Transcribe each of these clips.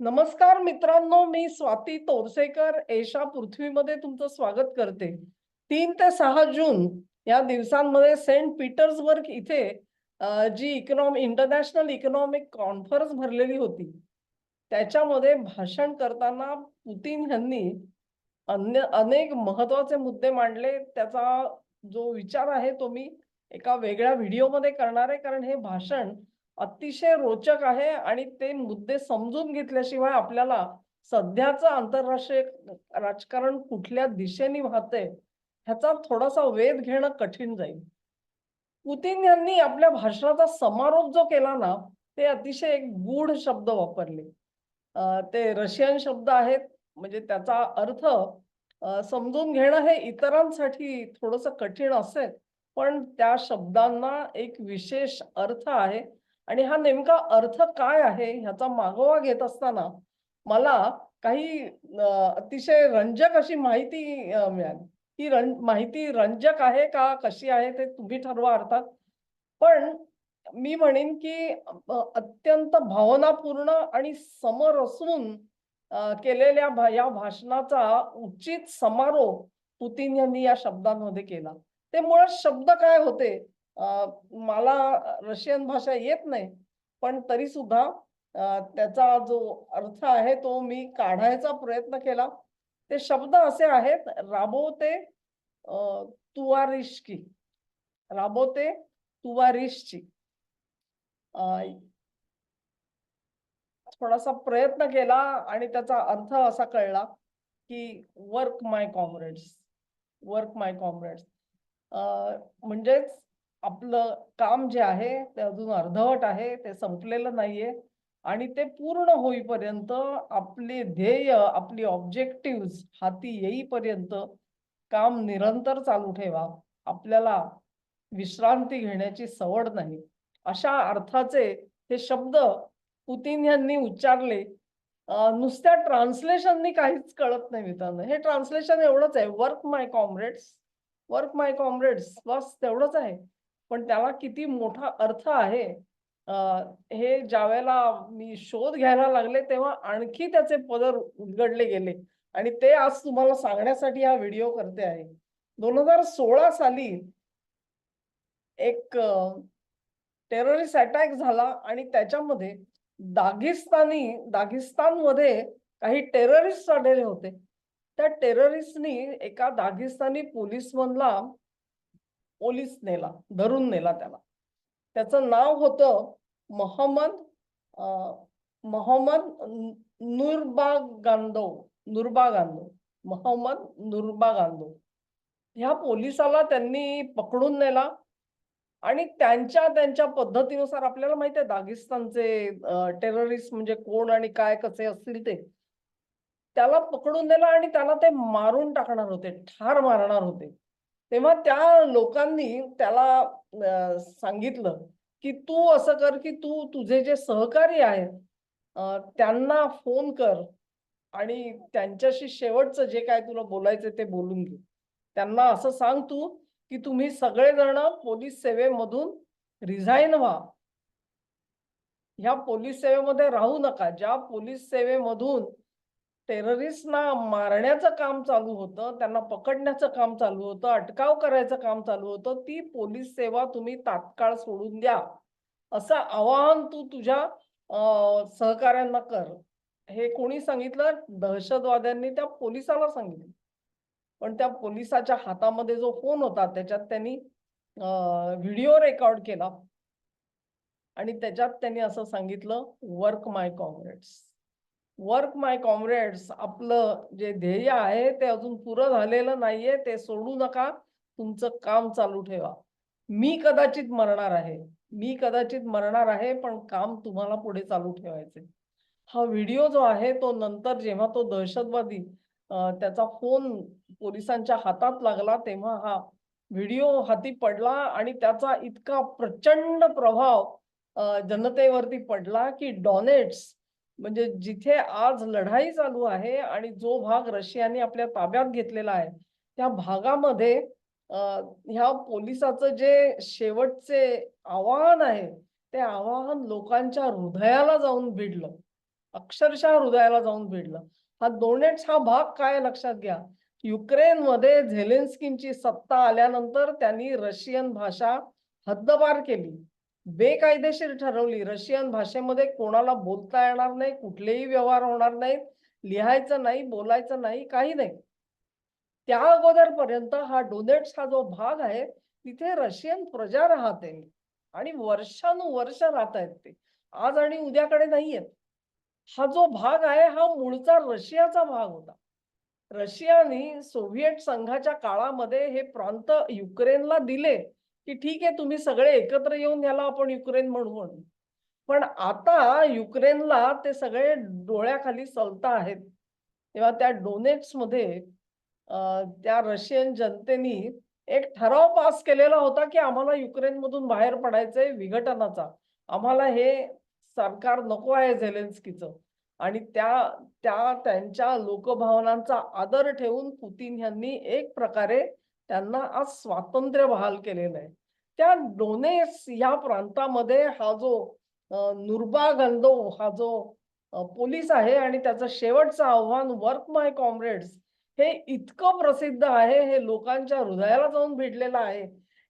नमस्कार मित्रांनो, मी स्वाती तोरसेकर एशा पृथ्वीमध्ये तुमचं स्वागत करते. 3 ते 6 जून या दिवसांमध्ये सेंट पीटर्सबर्ग इथे जी इंटरनॅशनल इकॉनॉमिक कॉन्फरन्स भरलेली होती. त्याच्यामध्ये भाषण करताना पुतीन यांनी अनेक महत्वाचे मुद्दे मांडले. त्याचा जो विचार आहे तो मी एका वेगळ्या व्हिडिओमध्ये करणार आहे, कारण हे भाषण अतिशय रोचक आहे आणि ते मुद्दे समजून घेतल्याशिवाय आपल्याला सध्याचं आंतरराष्ट्रीय राजकारण कुठल्या दिशेने वाहतंय ह्याचा थोडासा वेध घेणं कठीण जाईल. पुतीन यांनी आपल्या भाषणाचा समारोप जो केला ना, ते अतिशय एक गूढ शब्द वापरले. ते रशियन शब्द आहेत, म्हणजे त्याचा अर्थ समजून घेणं हे इतरांसाठी थोडंसं कठीण असेल, पण त्या शब्दांना एक विशेष अर्थ आहे आणि हा नेमका अर्थ काय आहे ह्याचा मागोवा घेत असताना मला काही अतिशय रंजक अशी माहिती मिळाली. ही माहिती रंजक आहे का कशी आहे ते तुम्ही ठरवा अर्थात. पण मी म्हणेन की अत्यंत भावनापूर्ण आणि समरसून केलेल्या या भाषणाचा उचित समारोप पुतीन यांनी या शब्दांमध्ये केला. ते मुळात शब्द काय होते? मला रशियन भाषा येत नाही, पण तरी सुद्धा त्याचा जो अर्थ आहे तो मी काढायचा प्रयत्न केला. ते शब्द असे आहेत, राबोते तुवारिष्की, राबोते तुवारिशची. थोडासा प्रयत्न केला आणि त्याचा अर्थ असा कळला, की वर्क माय कॉम्रेड्स, वर्क माय कॉम्रेड्स. म्हणजेच आपलं काम जे आहे ते अजून अर्धवट आहे, ते संपलेलं नाहीये आणि ते पूर्ण होईपर्यंत आपले ध्येय, आपली ऑब्जेक्टिव्हज हाती येईपर्यंत काम निरंतर चालू ठेवा. आपल्याला विश्रांती घेण्याची सवड नाही. अशा अर्थाचे हे शब्द पुतीन यांनी उच्चारले. नुसत्या ट्रान्सलेशननी काहीच कळत नाही मित्रांनो. हे ट्रान्सलेशन एवढंच आहे, वर्क माय कॉम्रेड्स, वर्क माय कॉम्रेड्स, बस तेवढंच आहे. पण त्याला किती मोठा अर्थ आहे अ, हे ज्यावेळेला मी शोध घ्यायला लागले तेव्हा आणखी त्याचे पदर उलगडले गेले आणि ते आज तुम्हाला सांगण्यासाठी हा व्हिडिओ करते आहे. 2016 साली एक टेररिस्ट अटॅक झाला आणि त्याच्यामध्ये दागिस्तानमध्ये काही टेररिस्ट आलेले होते. त्या टेररिस्टनी एका दागिस्तानी पोलीस नेला, धरून नेला त्याला. त्याचं नाव होतं मोहम्मद अ, मोहम्मद नुरबागांदो, नुरबागांदो, मोहम्मद नुरबागांदो. ह्या पोलिसाला त्यांनी पकडून नेला आणि त्यांच्या पद्धतीनुसार आपल्याला माहिती आहे दागिस्तानचे टेररिस्ट म्हणजे कोण आणि काय कसे असतील ते. त्याला पकडून नेला आणि त्याला ते मारून टाकणार होते, ठार मारणार होते. तेव्हा त्या लोकांनी त्याला सांगितलं, की "तू असं कर, की तू तुझे जे सहकारी आहेत त्यांना फोन कर आणि त्यांच्याशी शेवटचं जे काय तुला बोलायचं ते बोलून घे. त्यांना असं सांग तू, की तुम्ही सगळेजण पोलीस सेवेमधून रिझाइन व्हा. ह्या पोलीस सेवेमध्ये राहू नका. ज्या पोलीस सेवेमधून टेररिस्टना मारण्याचं काम चालू होतं, त्यांना पकडण्याचं काम चालू होतं, अटकाव करायचं काम चालू होतं, ती पोलीस सेवा तुम्ही तात्काळ सोडून द्या. असं आवाहन तू तुझ्या सहकाऱ्यांना कर." हे कोणी सांगितलं? दहशतवाद्यांनी त्या पोलिसाला सांगितलं. पण त्या पोलिसाच्या हातामध्ये जो फोन होता त्याच्यात त्यांनी व्हिडिओ रेकॉर्ड केला आणि त्याच्यात त्यांनी असं सांगितलं, "वर्क माय कॉम्रेड्स." वर्क माय कॉम्रेड्स, आपलं जे ध्येय आहे ते अजून पुरं झालेलं नाहीये, ते सोडू नका. तुमचं काम चालू ठेवा. मी कदाचित मरणार आहे. मी कदाचित मरणार आहे, पण काम तुम्हाला पुढे चालू ठेवायचंय. हा व्हिडिओ जो आहे तो नंतर जेव्हा तो दहशतवादी त्याचा फोन पोलिसांच्या हातात लागला, तेव्हा हा व्हिडिओ हाती पडला आणि त्याचा इतका प्रचंड प्रभाव जनतेवरती पडला, की डॉनेट्स म्हणजे जिथे आज लढाई चालू आहे आणि जो भाग रशियाने आपल्या ताब्यात घेतलेला आहे, त्या भागामध्ये अ, ह्या पोलिसाचं जे शेवटचे आवाहन आहे, ते आवाहन लोकांच्या हृदयाला जाऊन भिडलं. अक्षरशः हृदयाला जाऊन भिडलं. हा डोनेट्स हा भाग काय लक्षात घ्या. युक्रेनमध्ये झेलेन्स्कींची सत्ता आल्यानंतर त्यांनी रशियन भाषा हद्दपार केली. बेकायदेशीर ठरवली. रशियन भाषेमध्ये कोणाला बोलता येणार नाही, कुठलेही व्यवहार होणार नाहीत, लिहायचं नाही, बोलायचं नाही, काही नाही. त्या अगोदरपर्यंत हा डोनेट्स हा जो भाग आहे, तिथे रशियन प्रजा राहते आणि वर्षानुवर्ष राहतायत ते. आज आणि उद्याकडे नाहीयेत. हा जो भाग आहे, हा मूळचा रशियाचा भाग होता. रशियाने सोव्हिएट संघाच्या काळामध्ये हे प्रांत युक्रेनला दिले, की ठीक आहे तुम्ही सगळे एकत्र येऊन याला आपण युक्रेन म्हणू म्हणून. पण आता युक्रेनला ते सगळे डोळ्याखाली सलता आहेत. तेव्हा त्या डोनेट्समध्ये त्या रशियन जनतेनी एक ठराव पास केलेला होता, की आम्हाला युक्रेनमधून बाहेर पडायचंय विघटनाचा. आम्हाला हे सरकार नको आहे झेलेन्स्कीचं. आणि त्यांच्या लोकभावनांचा आदर ठेवून पुतीन यांनी एक प्रकारे त्यांना आज स्वातंत्र्य बहाल केलेलं आहे. त्या डोनेट्स या प्रांतामध्ये हा जो नुर्बागंदो हा जो पोलीस आहे आणि त्याचं शेवटचं आव्हान वर्क माय कॉम्रेड्स हे इतकं प्रसिद्ध आहे, हे लोकांच्या हृदयाला जाऊन भिडलेलं आहे,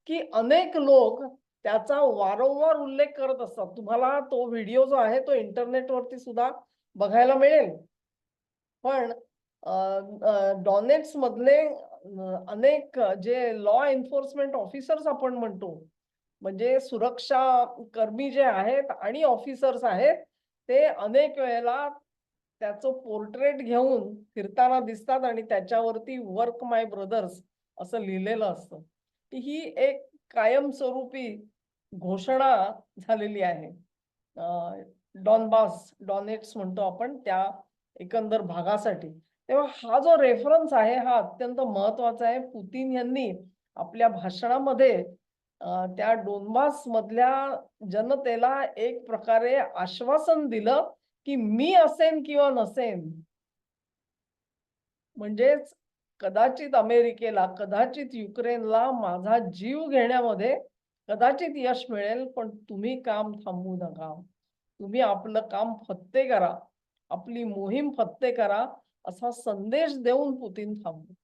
की अनेक लोक त्याचा वारंवार उल्लेख करत असतात. तुम्हाला तो व्हिडिओ जो आहे तो इंटरनेटवरती सुद्धा बघायला मिळेल. पण डॉनेट्स मधले अनेक जे लॉ एन्फोर्समेंट ऑफिसर्स आपण म्हणतो, म्हणजे सुरक्षा कर्मी जे आहेत आणि ऑफिसर्स आहेत, ते अनेक वेळेला त्याचं पोर्ट्रेट घेऊन फिरताना दिसतात आणि त्याच्यावरती वर्क माय ब्रदर्स असं लिहिलेलं असतं. ही एक कायमस्वरूपी घोषणा झालेली आहे. डॉनेट्स म्हणतो आपण त्या एकंदर भागासाठी. तेव्हा हा जो रेफरन्स आहे हा अत्यंत महत्वाचा आहे. पुतीन यांनी आपल्या भाषणामध्ये त्या डोनबास मधल्या जनतेला एक प्रकारे आश्वासन दिलं, की मी असेन किंवा नसेन, म्हणजेच कदाचित अमेरिकेला, कदाचित युक्रेनला माझा जीव घेण्यामध्ये कदाचित यश मिळेल, पण तुम्ही काम थांबवू नका. तुम्ही आपलं काम फत्ते करा. आपली मोहीम फत्ते करा, असा संदेश देऊन पुतीन थांबले.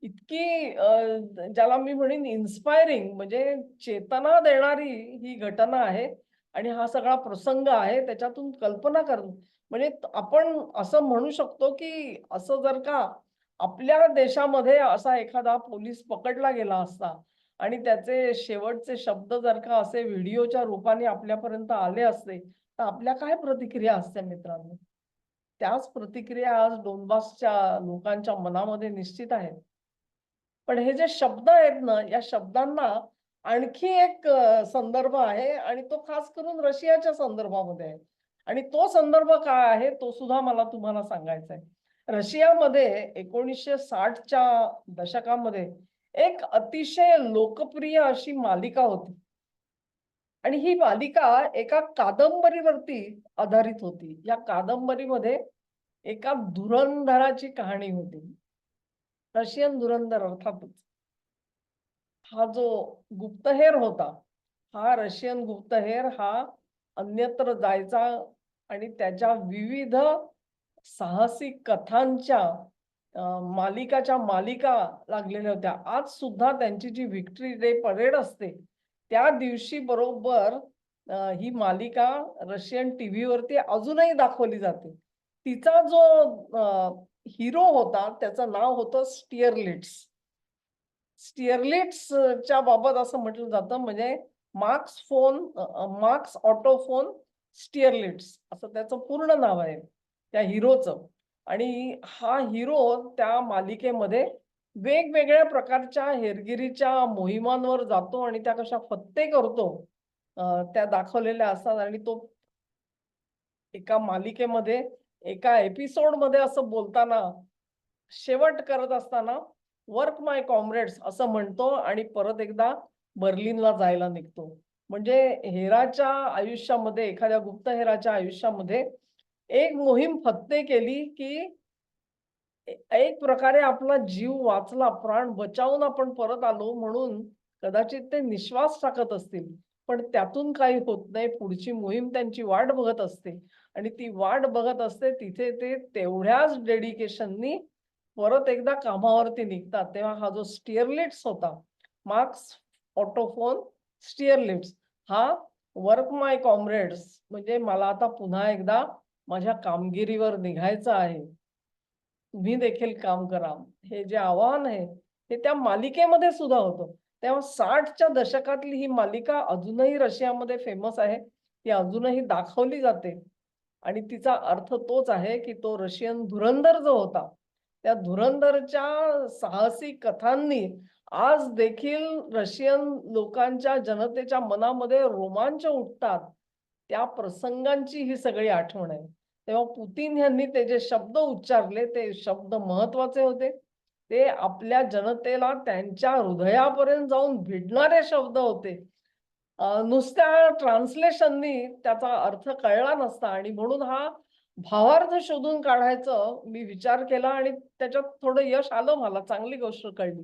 इतकी ज्याला मी म्हणेन इन्स्पायरिंग म्हणजे चेतना देणारी ही घटना आहे आणि हा सगळा प्रसंग आहे. त्याच्यातून कल्पना करून म्हणजे आपण असं म्हणू शकतो, की असं जर का आपल्या देशामध्ये असा एखादा पोलीस पकडला गेला असता आणि त्याचे शेवटचे शब्द जर का असे व्हिडिओच्या रूपाने आपल्यापर्यंत आले असते, तर आपल्या काय प्रतिक्रिया असत्या मित्रांनो? त्याच प्रतिक्रिया आज डोनबासच्या लोकांच्या मनामध्ये निश्चित आहेत. पण हे जे शब्द आहेत ना, या शब्दांना आणखी एक संदर्भ आहे आणि तो खास करून रशियाच्या संदर्भामध्ये आहे. आणि तो संदर्भ काय आहे, तो सुद्धा मला तुम्हाला सांगायचा आहे. रशियामध्ये 1960च्या दशकामध्ये एक अतिशय लोकप्रिय अशी मालिका होती. आणि ही मालिका एका कादंबरीवरती आधारित होती. या कादंबरीमध्ये एका धुरंधराची कहाणी होती. रशियन धुरंधर अर्थातच. हा जो गुप्तहेर होता, हा रशियन गुप्तहेर हा अन्यत्र जायचा आणि त्याच्या विविध साहसी कथांच्या मालिकाच्या मालिका लागलेल्या होत्या. आज सुद्धा त्यांची जी व्हिक्टरी डे परेड असते, त्या दिवशी बरोबर ही मालिका रशियन टीव्हीवरती अजूनही दाखवली जाते. तिचा जो हिरो होता, त्याचं नाव होतं स्टिअरलिट्स. स्टिअरलिट्सच्या बाबत असं म्हटलं जातं म्हणजे मार्क्स ऑटो फोन स्टिअरलिट्स असं त्याचं पूर्ण नाव आहे त्या हिरोचं. आणि हा हिरो त्या मालिकेमध्ये वेगवेगळ्या प्रकारच्या हेरगिरीच्या मोहिमांवर जातो आणि त्या कशा फत्ते करतो त्या दाखवलेल्या असतात. आणि तो एका मालिकेमध्ये एका एपिसोडमध्ये असं बोलताना शेवट करत असताना वर्क माय कॉम्रेड्स असं म्हणतो आणि परत एकदा बर्लिनला जायला निघतो. म्हणजे हेराच्या आयुष्यामध्ये, एखाद्या गुप्तहेराच्या आयुष्यामध्ये एक मोहीम फत्ते केली, की एक प्रकारे आपला जीव वाचला, प्राण बचावून आपण परत आलो म्हणून कदाचित ते निश्वास टाकत असतील. पण त्यातून काही होत नाही. पुढची मोहीम त्यांची वाट बघत असते आणि ती वाट बघत असते तिथे ते तेवढ्याच डेडिकेशननी परत एकदा कामावरती निघतात. तेव्हा हा जो स्टिअरलिफ्ट्स होता, मार्क्स ऑटोफोन स्टिअरलिफ्ट्स हा वर्क माय कॉम्रेड्स म्हणजे मला आता पुन्हा एकदा माझ्या कामगिरीवर निघायचं आहे. तुम्ही देखील काम करा. हे जे आव्हान आहे, हे त्या मालिकेमध्ये सुद्धा होतं. तेव्हा 60च्या दशकातली ही मालिका अजूनही रशियामध्ये फेमस आहे. ती अजूनही दाखवली जाते आणि तिचा अर्थ तोच आहे, की तो रशियन धुरंधर जो होता, त्या धुरंधरच्या साहसी कथांनी आज देखील रशियन लोकांच्या जनतेच्या मनामध्ये रोमांच उठतात. त्या प्रसंगांची ही सगळी आठवण आहे. तेव्हा पुतिन यांनी ते जे शब्द उच्चारले ते शब्द महत्वाचे होते. ते आपल्या जनतेला त्यांच्या हृदयापर्यंत जाऊन भिडणारे शब्द होते. नुसत्या ट्रान्सलेशननी त्याचा अर्थ कळला नसता आणि म्हणून हा भावार्थ शोधून काढायचं मी विचार केला आणि त्याच्यात थोडं यश आलं मला. चांगली गोष्ट कळली.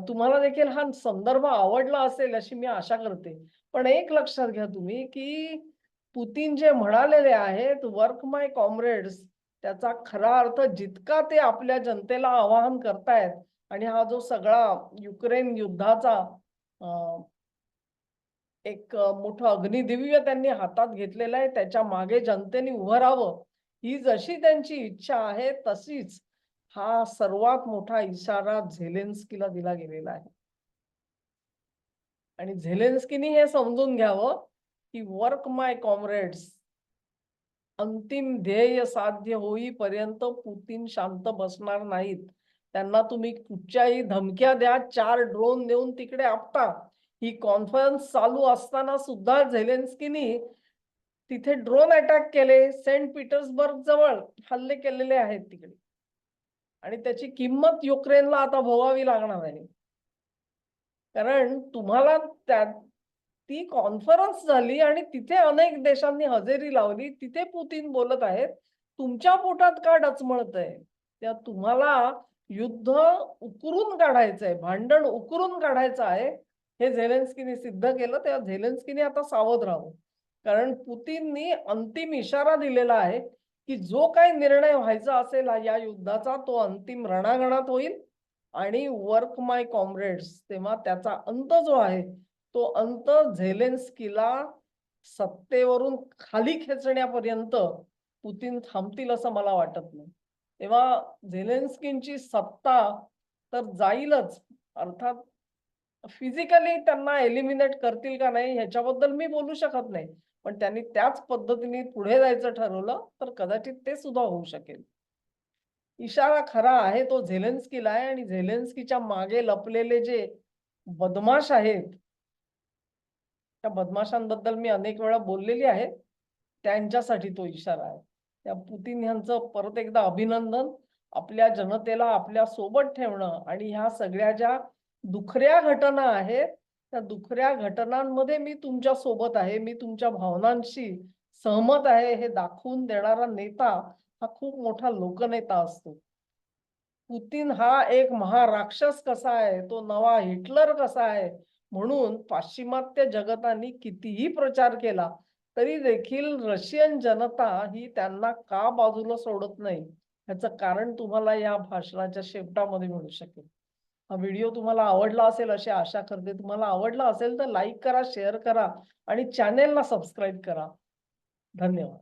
तुम्हाला देखील हा संदर्भ आवडला असेल अशी मी आशा करते. पण एक लक्षात घ्या तुम्ही, की पुतिन जे म्हणालेले आहेत वर्क माय कॉम्रेड्स त्याचा खरा अर्थ जितका ते आपल्या जनतेला आवाहन करतायत आणि हा जो सगळा युक्रेन युद्धाचा एक मोठं अग्निदिव्य त्यांनी हातात घेतलेलं आहे. त्याच्या मागे जनतेने उभं राहावं, ही जशी त्यांची इच्छा आहे, तशीच हा सर्वात मोठा इशारा झेलेन्स्कीला दिला गेलेला आहे. आणि झेलेन्स्कीनी हे समजून घ्यावं, की वर्क माय कॉम्रेड्स अंतिम ध्येय साध्य होईपर्यंत पुतिन शांत बसणार नाहीत. त्यांना तुम्ही कुठच्याही धमक्या द्या, 4 ड्रोन देऊन तिकडे आपटा. ही कॉन्फरन्स चालू असताना सुद्धा झेलेन्स्कीनी तिथे ड्रोन अटॅक केले. सेंट पीटर्सबर्ग जवळ हल्ले केलेले आहेत तिकडे. आणि त्याची किंमत युक्रेनला आता भोगावी लागणार आहे. कारण तुम्हाला त्या ती कॉन्फरन्स झाली आणि तिथे अनेक देशांनी हजेरी लावली. तिथे पुतिन बोलत आहेत, तुमच्या पोटात का डचमळतंय? त्या तुम्हाला युद्ध उकरून काढायचंय, भांडण उकरून काढायचं आहे. हे झेलेन्स्कीने सिद्ध केलं. तेव्हा झेलेन्स्कीने आता सावध राहावं. कारण पुतिननी अंतिम इशारा दिलेला आहे, की जो काही निर्णय व्हायचा असेल या युद्धाचा तो अंतिम रणांगणात होईल आणि वर्क माय कॉम्रेड्स तेव्हा त्याचा अंत जो आहे तो अंत झेलेन्स्कीला सत्तेवरून खाली खेचण्यापर्यंत पुतिन थांबतील असं मला वाटत नाही. तेव्हा झेलेन्स्कींची सत्ता तर जाईलच. अर्थात फिजिकली त्यांना एलिमिनेट करतील का नाही ह्याच्याबद्दल मी बोलू शकत नाही. पण त्यांनी त्याच पद्धतीने पुढे जायचं ठरवलं तर कदाचित ते सुद्धा होऊ शकेल. इशारा खरा आहे तो झेलेन्स्कीला आहे आणि झेलेन्स्कीच्या मागे लपलेले जे बदमाश आहेत त्या बदमाशांबद्दल मी अनेक वेळा बोललेली आहे. त्यांच्यासाठी तो इशारा आहे. त्या पुतिन यांचं परत एकदा अभिनंदन. आपल्या जनतेला आपल्या सोबत ठेवणं आणि ह्या सगळ्या ज्या दुखऱ्या घटना आहेत, त्या दुखऱ्या घटनांमध्ये मी तुमच्या सोबत आहे. मी तुमच्या भावनांशी सहमत आहे हे दाखवून देणारा नेता हा खूप मोठा लोकनेता असतो. पुतिन हा एक महाराक्षस कसा आहे, तो नवा हिटलर कसा आहे, म्हणून पाश्चिमात्य जगताने कितीही प्रचार केला तरी देखील रशियन जनता ही त्यांना का बाजूला सोडत नाही ह्याचं कारण तुम्हाला या भाषणाच्या शेवटामध्ये मिळू शकेल. हा व्हिडिओ तुम्हाला आवडला असेल अशी आशा करते. तुम्हाला आवडला असेल तर लाईक करा, शेअर करा आणि चॅनेलला सबस्क्राईब करा. धन्यवाद.